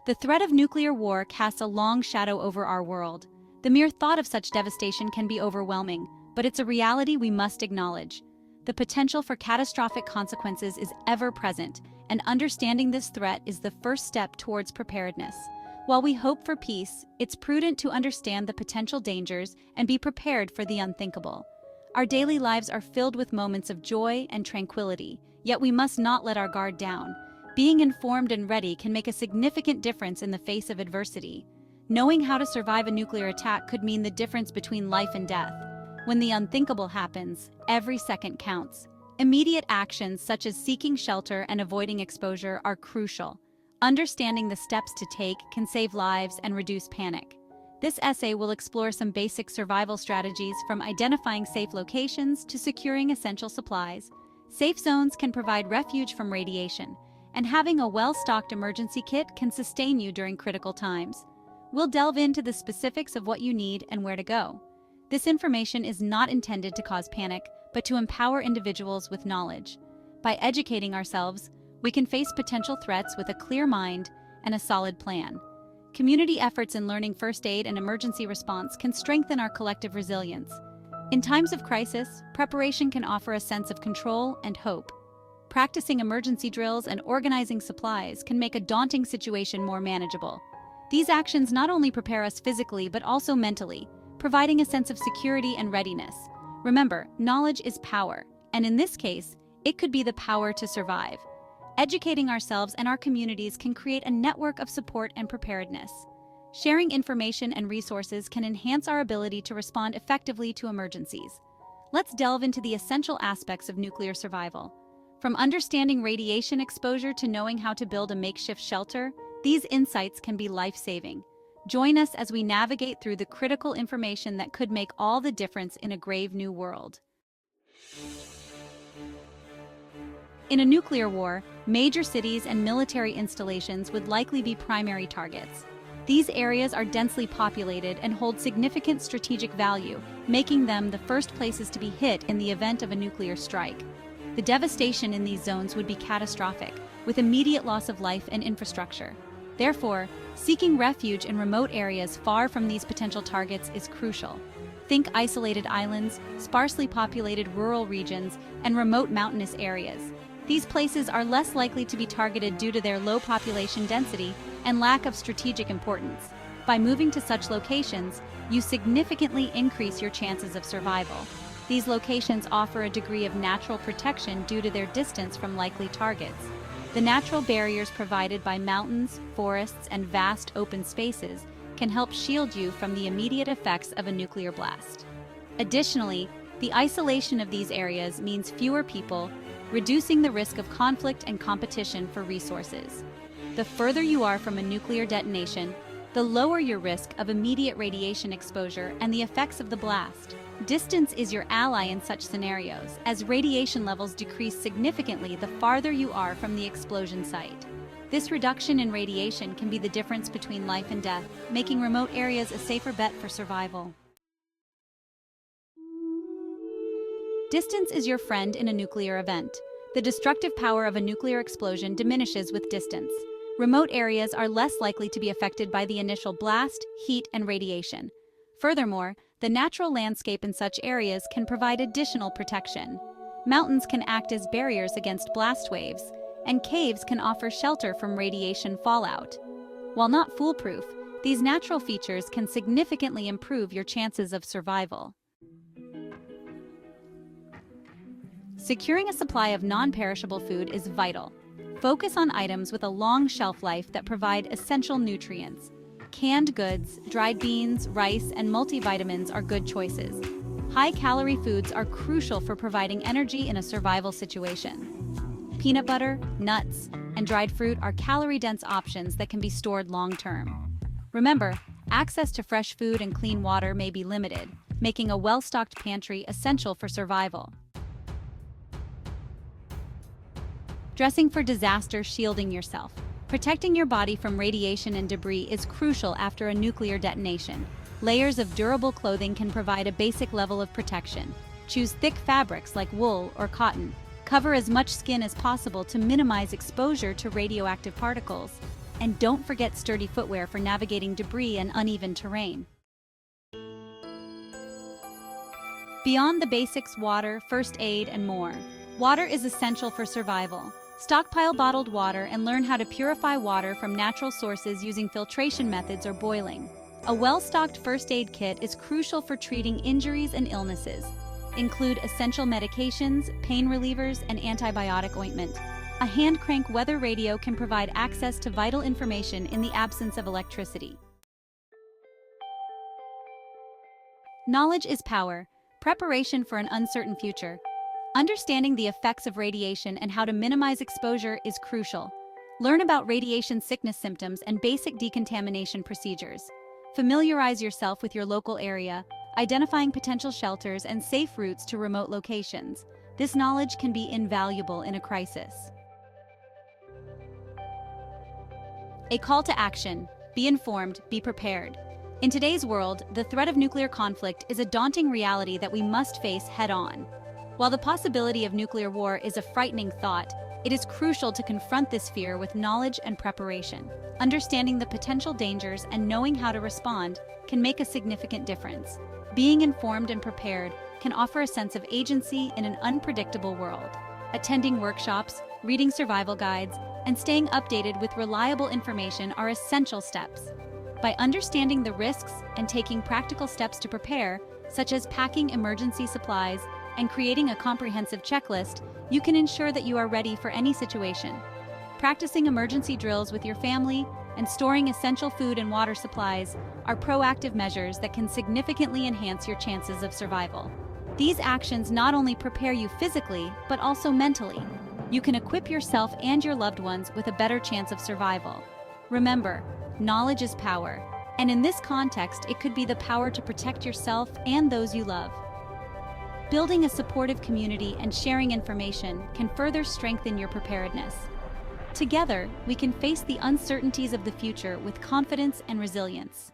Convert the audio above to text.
The threat of nuclear war casts a long shadow over our world. The mere thought of such devastation can be overwhelming, but it's a reality we must acknowledge. The potential for catastrophic consequences is ever present, and understanding this threat is the first step towards preparedness. While we hope for peace, it's prudent to understand the potential dangers and be prepared for the unthinkable. Our daily lives are filled with moments of joy and tranquility, yet we must not let our guard down. Being informed and ready can make a significant difference in the face of adversity. Knowing how to survive a nuclear attack could mean the difference between life and death. When the unthinkable happens, every second counts. Immediate actions such as seeking shelter and avoiding exposure are crucial. Understanding the steps to take can save lives and reduce panic. This essay will explore some basic survival strategies, from identifying safe locations to securing essential supplies. Safe zones can provide refuge from radiation, and having a well-stocked emergency kit can sustain you during critical times. We'll delve into the specifics of what you need and where to go. This information is not intended to cause panic, but to empower individuals with knowledge. By educating ourselves, we can face potential threats with a clear mind and a solid plan. Community efforts in learning first aid and emergency response can strengthen our collective resilience. In times of crisis, preparation can offer a sense of control and hope. Practicing emergency drills and organizing supplies can make a daunting situation more manageable. These actions not only prepare us physically but also mentally, providing a sense of security and readiness. Remember, knowledge is power, and in this case, it could be the power to survive. Educating ourselves and our communities can create a network of support and preparedness. Sharing information and resources can enhance our ability to respond effectively to emergencies. Let's delve into the essential aspects of nuclear survival. From understanding radiation exposure to knowing how to build a makeshift shelter, these insights can be life-saving. Join us as we navigate through the critical information that could make all the difference in a grave new world. In a nuclear war, major cities and military installations would likely be primary targets. These areas are densely populated and hold significant strategic value, making them the first places to be hit in the event of a nuclear strike. The devastation in these zones would be catastrophic, with immediate loss of life and infrastructure. Therefore, seeking refuge in remote areas far from these potential targets is crucial. Think isolated islands, sparsely populated rural regions, and remote mountainous areas. These places are less likely to be targeted due to their low population density and lack of strategic importance. By moving to such locations, you significantly increase your chances of survival. These locations offer a degree of natural protection due to their distance from likely targets. The natural barriers provided by mountains, forests, and vast open spaces can help shield you from the immediate effects of a nuclear blast. Additionally, the isolation of these areas means fewer people, reducing the risk of conflict and competition for resources. The further you are from a nuclear detonation, the lower your risk of immediate radiation exposure and the effects of the blast. Distance is your ally in such scenarios, as radiation levels decrease significantly the farther you are from the explosion site. This reduction in radiation can be the difference between life and death, making remote areas a safer bet for survival. Distance is your friend in a nuclear event. The destructive power of a nuclear explosion diminishes with distance. Remote areas are less likely to be affected by the initial blast, heat, and radiation. Furthermore, the natural landscape in such areas can provide additional protection. Mountains can act as barriers against blast waves, and caves can offer shelter from radiation fallout. While not foolproof, these natural features can significantly improve your chances of survival. Securing a supply of non-perishable food is vital. Focus on items with a long shelf life that provide essential nutrients. Canned goods, dried beans, rice, and multivitamins are good choices. High-calorie foods are crucial for providing energy in a survival situation. Peanut butter, nuts, and dried fruit are calorie-dense options that can be stored long-term. Remember, access to fresh food and clean water may be limited, making a well-stocked pantry essential for survival. Dressing for disaster, shielding yourself. Protecting your body from radiation and debris is crucial after a nuclear detonation. Layers of durable clothing can provide a basic level of protection. Choose thick fabrics like wool or cotton. Cover as much skin as possible to minimize exposure to radioactive particles. And don't forget sturdy footwear for navigating debris and uneven terrain. Beyond the basics: water, first aid, and more. Water is essential for survival. Stockpile bottled water and learn how to purify water from natural sources using filtration methods or boiling. A well-stocked first aid kit is crucial for treating injuries and illnesses. Include essential medications, pain relievers, and antibiotic ointment. A hand crank weather radio can provide access to vital information in the absence of electricity. Knowledge is power. Preparation for an uncertain future. Understanding the effects of radiation and how to minimize exposure is crucial. Learn about radiation sickness symptoms and basic decontamination procedures. Familiarize yourself with your local area, identifying potential shelters and safe routes to remote locations. This knowledge can be invaluable in a crisis. A call to action: be informed, be prepared. In today's world, the threat of nuclear conflict is a daunting reality that we must face head-on. While the possibility of nuclear war is a frightening thought, it is crucial to confront this fear with knowledge and preparation. Understanding the potential dangers and knowing how to respond can make a significant difference. Being informed and prepared can offer a sense of agency in an unpredictable world. Attending workshops, reading survival guides, and staying updated with reliable information are essential steps. By understanding the risks and taking practical steps to prepare, such as packing emergency supplies and creating a comprehensive checklist, you can ensure that you are ready for any situation. Practicing emergency drills with your family and storing essential food and water supplies are proactive measures that can significantly enhance your chances of survival. These actions not only prepare you physically, but also mentally. You can equip yourself and your loved ones with a better chance of survival. Remember, knowledge is power, and in this context, it could be the power to protect yourself and those you love. Building a supportive community and sharing information can further strengthen your preparedness. Together, we can face the uncertainties of the future with confidence and resilience.